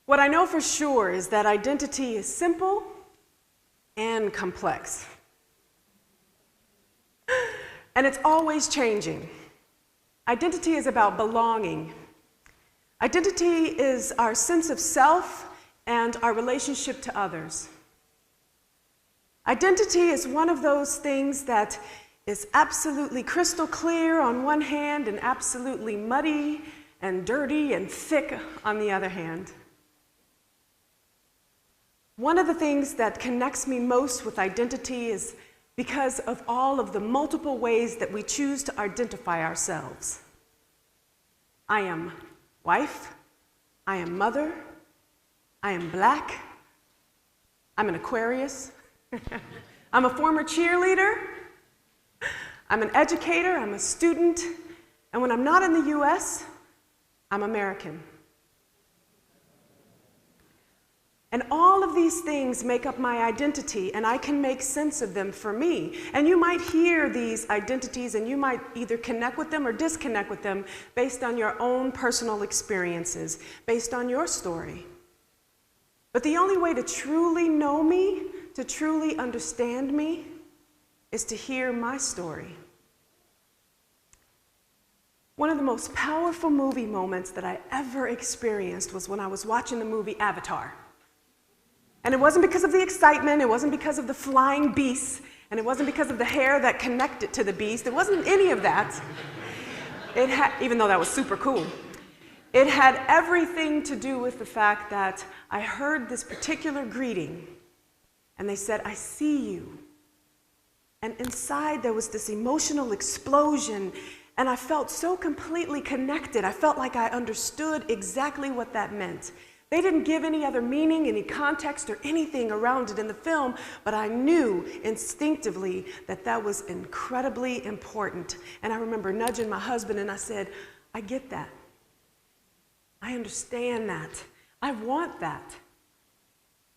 What I know for sure is that identity is simple and complex. And it's always changing. Identity is about belonging. Identity is our sense of self and our relationship to others. Identity is one of those things that is absolutely crystal clear on one hand and absolutely muddy and dirty and thick on the other hand. One of the things that connects me most with identity is because of all of the multiple ways that we choose to identify ourselves. I am wife, I am mother, I am black, I'm an Aquarius, I'm a former cheerleader, I'm an educator, I'm a student, and when I'm not in the US, I'm American. And all of these things make up my identity, and I can make sense of them for me. And you might hear these identities, and you might either connect with them or disconnect with them based on your own personal experiences, based on your story. But the only way to truly know me, to truly understand me, is to hear my story. One of the most powerful movie moments that I ever experienced was when I was watching the movie Avatar. And it wasn't because of the excitement, it wasn't because of the flying beasts, and it wasn't because of the hair that connected to the beast. It wasn't any of that. Even though that was super cool. It had everything to do with the fact that I heard this particular greeting, and they said, "I see you." And inside there was this emotional explosion, and I felt so completely connected. I felt like I understood exactly what that meant. They didn't give any other meaning, any context, or anything around it in the film, but I knew instinctively that that was incredibly important. And I remember nudging my husband and I said, "I get that. I understand that. I want that."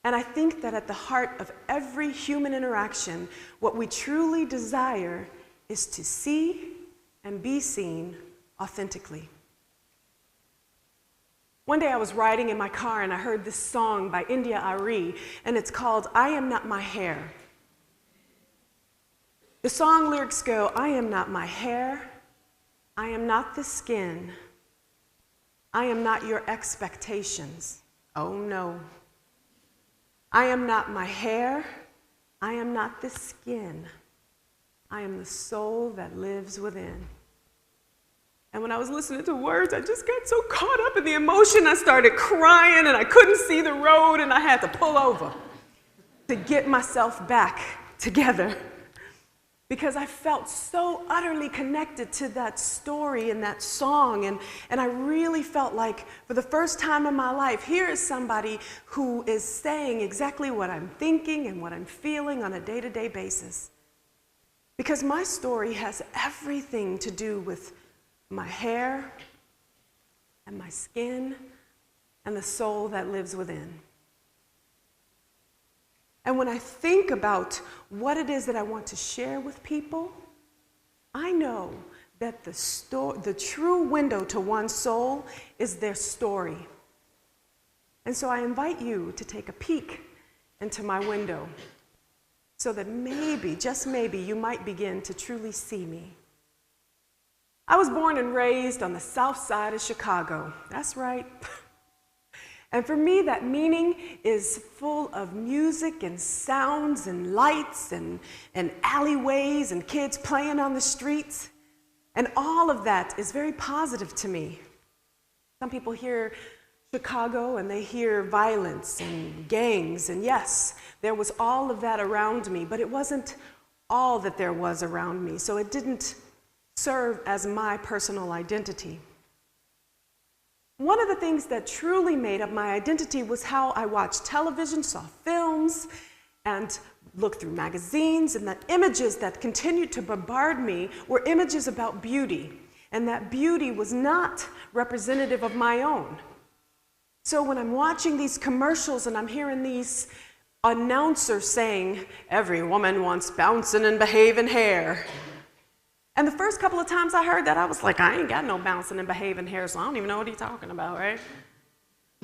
And I think that at the heart of every human interaction, what we truly desire is to see and be seen authentically. One day I was riding in my car and I heard this song by India Ari, and it's called "I Am Not My Hair." The song lyrics go, "I am not my hair, I am not the skin, I am not your expectations, oh no. I am not my hair, I am not the skin, I am the soul that lives within." And when I was listening to words, I just got so caught up in the emotion, I started crying and I couldn't see the road and I had to pull over to get myself back together because I felt so utterly connected to that story and that song. And I really felt like for the first time in my life, here is somebody who is saying exactly what I'm thinking and what I'm feeling on a day-to-day basis. Because my story has everything to do with my hair and my skin and the soul that lives within. And when I think about what it is that I want to share with people, I know that the true window to one's soul is their story. And so I invite you to take a peek into my window so that maybe, just maybe, you might begin to truly see me. I was born and raised on the south side of Chicago. That's right. And for me, that meaning is full of music and sounds and lights and alleyways and kids playing on the streets. And all of that is very positive to me. Some people hear Chicago and they hear violence and gangs. And yes, there was all of that around me, but it wasn't all that there was around me. So it didn't serve as my personal identity. One of the things that truly made up my identity was how I watched television, saw films, and looked through magazines, and the images that continued to bombard me were images about beauty, and that beauty was not representative of my own. So when I'm watching these commercials and I'm hearing these announcers saying, "Every woman wants bouncing and behaving hair," and the first couple of times I heard that, I was like, I ain't got no bouncing and behaving hair, so I don't even know what he's talking about, right?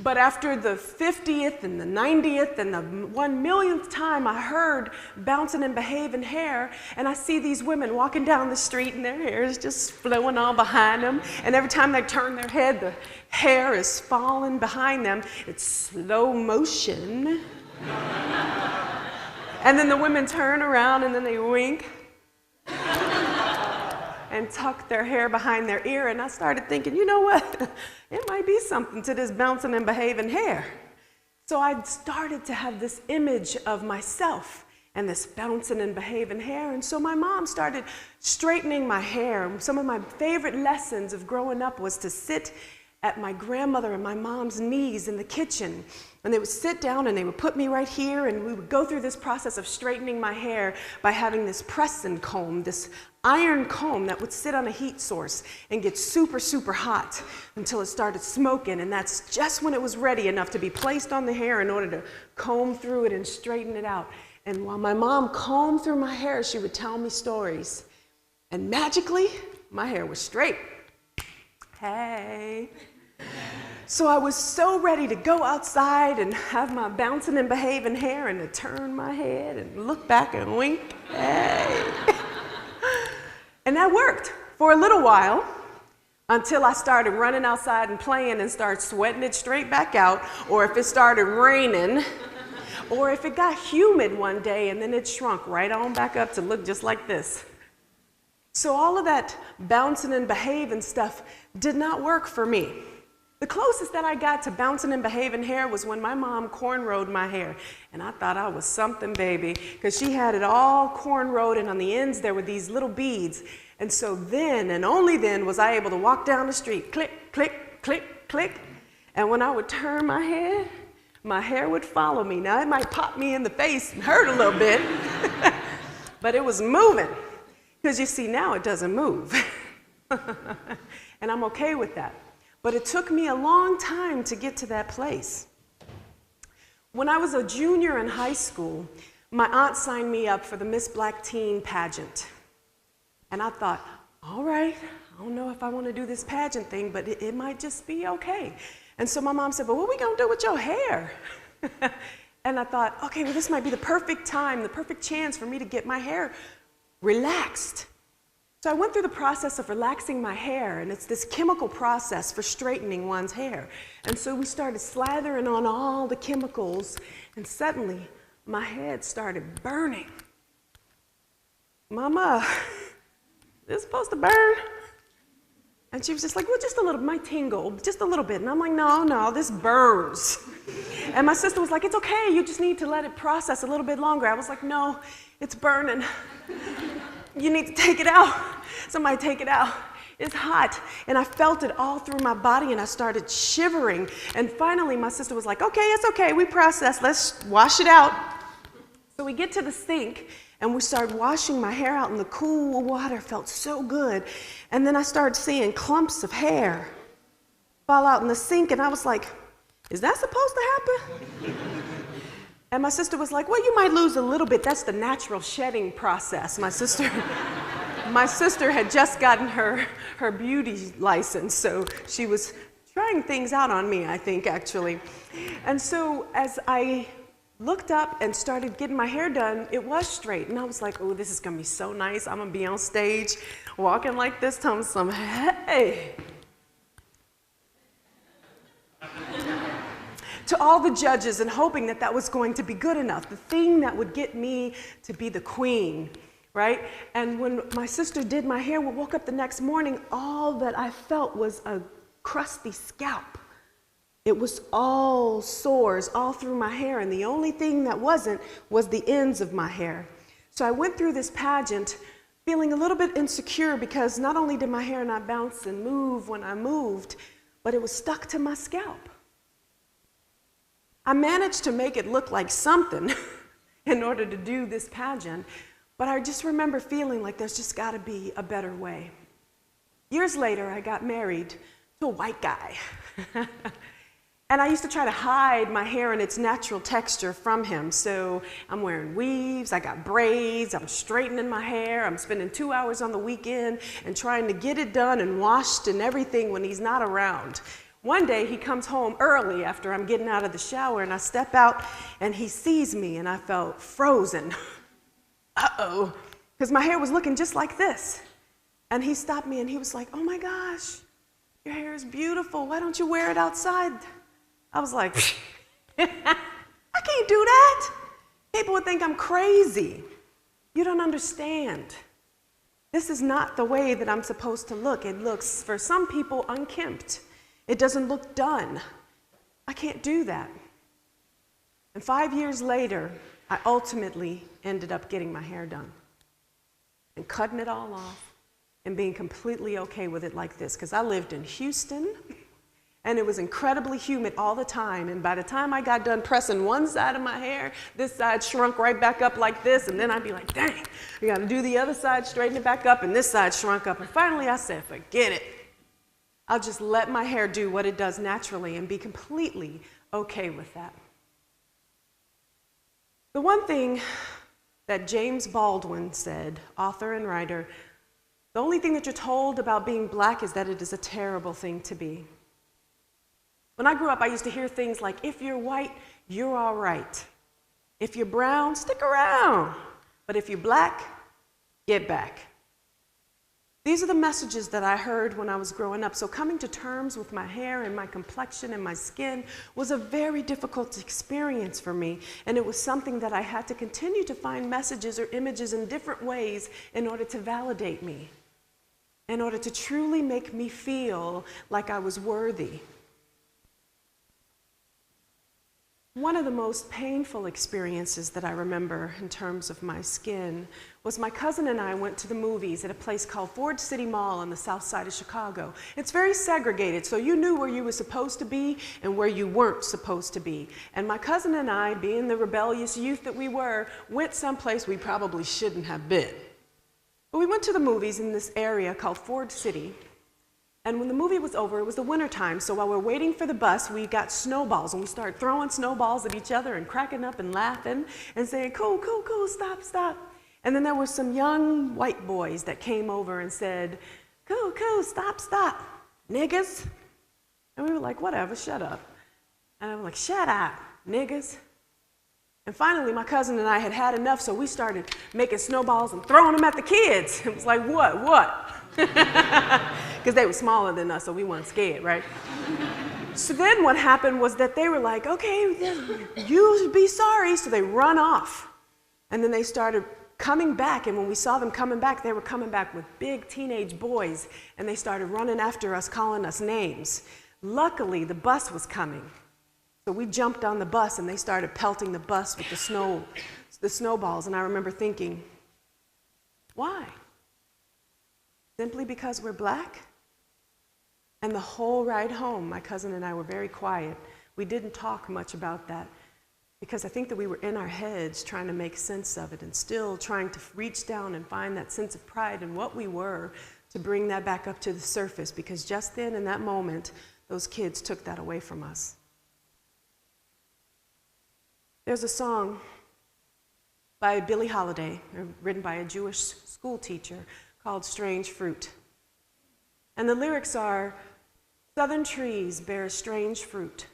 But after the 50th and the 90th and the 1,000,000th time I heard bouncing and behaving hair, and I see these women walking down the street and their hair is just flowing all behind them, and every time they turn their head, the hair is falling behind them. It's slow motion. And then the women turn around and then they wink and tuck their hair behind their ear, and I started thinking, you know what? It might be something to this bouncing and behaving hair. So I started to have this image of myself and this bouncing and behaving hair, and so my mom started straightening my hair. Some of my favorite lessons of growing up was to sit at my grandmother and my mom's knees in the kitchen, and they would sit down and they would put me right here, and we would go through this process of straightening my hair by having this press-in comb, this iron comb that would sit on a heat source and get super, super hot until it started smoking, and that's just when it was ready enough to be placed on the hair in order to comb through it and straighten it out. And while my mom combed through my hair, she would tell me stories, and magically, my hair was straight. Hey. So I was so ready to go outside and have my bouncing and behaving hair and to turn my head and look back and wink. Hey. And that worked for a little while until I started running outside and playing and started sweating it straight back out, or if it started raining, or if it got humid one day and then it shrunk right on back up to look just like this. So all of that bouncing and behaving stuff did not work for me. The closest that I got to bouncing and behaving hair was when my mom cornrowed my hair. And I thought I was something, baby, because she had it all cornrowed, and on the ends there were these little beads. And so then, and only then, was I able to walk down the street, click, click, click, click. And when I would turn my head, my hair would follow me. Now, it might pop me in the face and hurt a little bit, but it was moving. Because you see, now it doesn't move. And I'm okay with that. But it took me a long time to get to that place. When I was a junior in high school, my aunt signed me up for the Miss Black Teen pageant. And I thought, all right, I don't know if I want to do this pageant thing, but it might just be okay. And so my mom said, well, what are we going to do with your hair? And I thought, okay, well, this might be the perfect time, the perfect chance for me to get my hair relaxed. So I went through the process of relaxing my hair, and it's this chemical process for straightening one's hair. And so we started slathering on all the chemicals, and suddenly my head started burning. Mama, this is supposed to burn? And she was just like, well, just a little, might tingle, just a little bit. And I'm like, no, this burns. And my sister was like, it's okay, you just need to let it process a little bit longer. I was like, no, it's burning. You need to take it out. Somebody take it out. It's hot. And I felt it all through my body, and I started shivering. And finally, my sister was like, okay, it's okay, we processed, let's wash it out. So we get to the sink, and we started washing my hair out, and the cool water felt so good. And then I started seeing clumps of hair fall out in the sink, and I was like, is that supposed to happen? And my sister was like, well, you might lose a little bit. That's the natural shedding process. My sister had just gotten her beauty license, so she was trying things out on me, I think, actually. And so as I looked up and started getting my hair done, it was straight. And I was like, oh, this is going to be so nice. I'm going to be on stage walking like this, telling some, hey. To all the judges, and hoping that that was going to be good enough, the thing that would get me to be the queen, right? And when my sister did my hair, we woke up the next morning, all that I felt was a crusty scalp. It was all sores all through my hair, and the only thing that wasn't was the ends of my hair. So I went through this pageant feeling a little bit insecure, because not only did my hair not bounce and move when I moved, but it was stuck to my scalp. I managed to make it look like something in order to do this pageant, but I just remember feeling like there's just got to be a better way. Years later, I got married to a white guy. And I used to try to hide my hair and its natural texture from him. So I'm wearing weaves, I got braids, I'm straightening my hair, I'm spending 2 hours on the weekend and trying to get it done and washed and everything when he's not around. One day he comes home early after I'm getting out of the shower, and I step out and he sees me, and I felt frozen. Uh-oh, because my hair was looking just like this. And he stopped me and he was like, "Oh my gosh, your hair is beautiful. Why don't you wear it outside?" I was like, I can't do that. People would think I'm crazy. You don't understand. This is not the way that I'm supposed to look. It looks, for some people, unkempt. It doesn't look done. I can't do that. And 5 years later, I ultimately ended up getting my hair done and cutting it all off and being completely okay with it like this, because I lived in Houston and it was incredibly humid all the time, and by the time I got done pressing one side of my hair, this side shrunk right back up like this, and then I'd be like, dang, I gotta do the other side, straighten it back up, and this side shrunk up, and finally I said, forget it. I'll just let my hair do what it does naturally and be completely okay with that. The one thing that James Baldwin said, author and writer, the only thing that you're told about being black is that it is a terrible thing to be. When I grew up, I used to hear things like, if you're white, you're all right. If you're brown, stick around. But if you're black, get back. These are the messages that I heard when I was growing up. So coming to terms with my hair and my complexion and my skin was a very difficult experience for me. And it was something that I had to continue to find messages or images in different ways in order to validate me, in order to truly make me feel like I was worthy. One of the most painful experiences that I remember in terms of my skin was my cousin and I went to the movies at a place called Ford City Mall on the south side of Chicago. It's very segregated, so you knew where you were supposed to be and where you weren't supposed to be. And my cousin and I, being the rebellious youth that we were, went someplace we probably shouldn't have been. But we went to the movies in this area called Ford City. And when the movie was over, it was the winter time, so while we're waiting for the bus, we got snowballs, and we started throwing snowballs at each other and cracking up and laughing and saying, cool, cool, cool, stop, stop. And then there were some young white boys that came over and said, cool, cool, stop, stop, niggas. And we were like, whatever, shut up. And I was like, shut up, niggas. And finally, my cousin and I had had enough, so we started making snowballs and throwing them at the kids. It was like, what? Because they were smaller than us, so we weren't scared, right? So then what happened was that they were like, okay, you should be sorry. So they run off. And then they started coming back, and when we saw them coming back, they were coming back with big teenage boys, and they started running after us, calling us names. Luckily, the bus was coming. So we jumped on the bus, and they started pelting the bus with the snowballs, and I remember thinking, why? Simply because we're black? And the whole ride home, my cousin and I were very quiet. We didn't talk much about that because I think that we were in our heads trying to make sense of it and still trying to reach down and find that sense of pride in what we were to bring that back up to the surface, because just then in that moment, those kids took that away from us. There's a song by Billie Holiday, written by a Jewish school teacher, called Strange Fruit. And the lyrics are, southern trees bear strange fruit,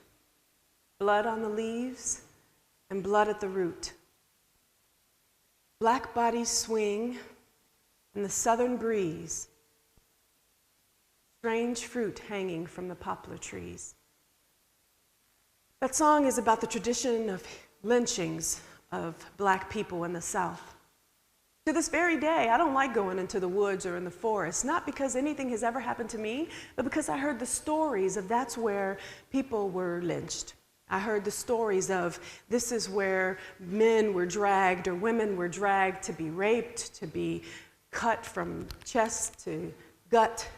blood on the leaves and blood at the root. Black bodies swing in the southern breeze, strange fruit hanging from the poplar trees. That song is about the tradition of lynchings of black people in the South. To this very day, I don't like going into the woods or in the forest, not because anything has ever happened to me, but because I heard the stories of that's where people were lynched. I heard the stories of this is where men were dragged or women were dragged to be raped, to be cut from chest to gut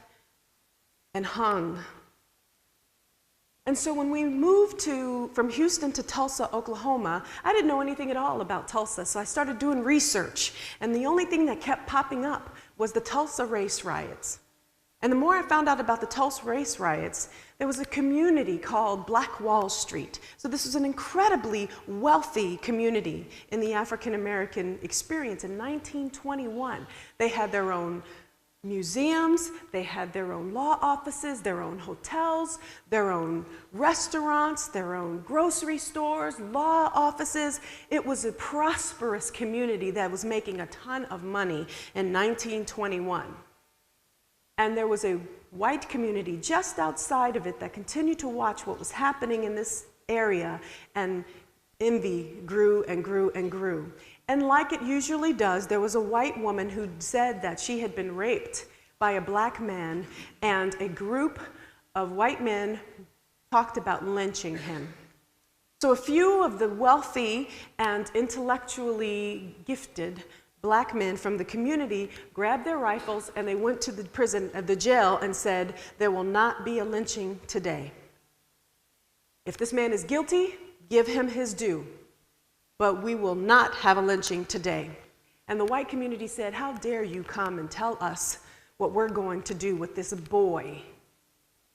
and hung. And so when we moved from Houston to Tulsa, Oklahoma, I didn't know anything at all about Tulsa, so I started doing research. And the only thing that kept popping up was the Tulsa race riots. And the more I found out about the Tulsa race riots, there was a community called Black Wall Street. So this was an incredibly wealthy community in the African American experience. In 1921, they had their own museums, they had their own law offices, their own hotels, their own restaurants, their own grocery stores, law offices. It was a prosperous community that was making a ton of money in 1921. And there was a white community just outside of it that continued to watch what was happening in this area, and envy grew and grew and grew. And like it usually does, there was a white woman who said that she had been raped by a black man, and a group of white men talked about lynching him. So a few of the wealthy and intellectually gifted black men from the community grabbed their rifles and they went to the jail and said, "There will not be a lynching today. If this man is guilty, give him his due. But we will not have a lynching today." And the white community said, "How dare you come and tell us what we're going to do with this boy?"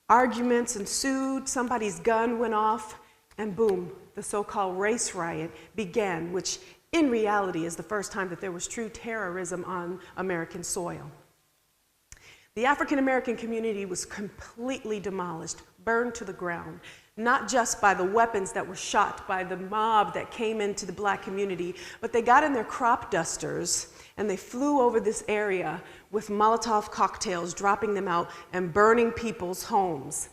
Arguments ensued, somebody's gun went off, and boom, the so-called race riot began, which in reality is the first time that there was true terrorism on American soil. The African American community was completely demolished, burned to the ground, not just by the weapons that were shot by the mob that came into the black community, but they got in their crop dusters and they flew over this area with Molotov cocktails, dropping them out and burning people's homes.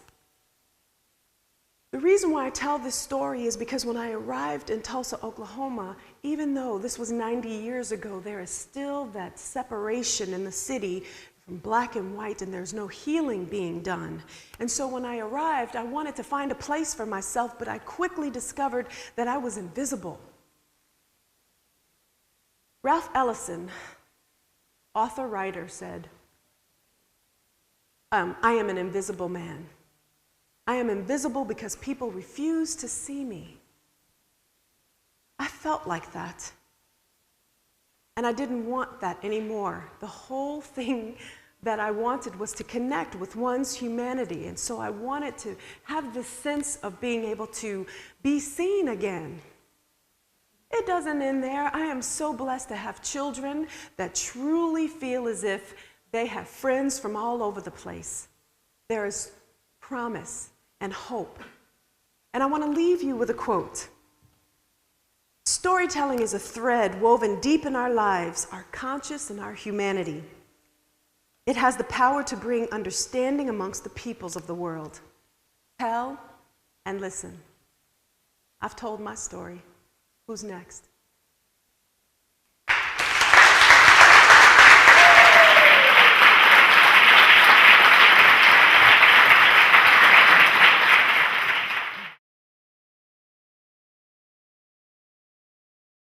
The reason why I tell this story is because when I arrived in Tulsa, Oklahoma, even though this was 90 years ago, there is still that separation in the city from black and white, and there's no healing being done. And so when I arrived, I wanted to find a place for myself, but I quickly discovered that I was invisible. Ralph Ellison, author-writer, said, "I am an invisible man. I am invisible because people refuse to see me." I felt like that. And I didn't want that anymore. The whole thing that I wanted was to connect with one's humanity. And so I wanted to have this sense of being able to be seen again. It doesn't end there. I am so blessed to have children that truly feel as if they have friends from all over the place. There is promise and hope. And I want to leave you with a quote. "Storytelling is a thread woven deep in our lives, our conscience and our humanity. It has the power to bring understanding amongst the peoples of the world. Tell and listen." I've told my story. Who's next?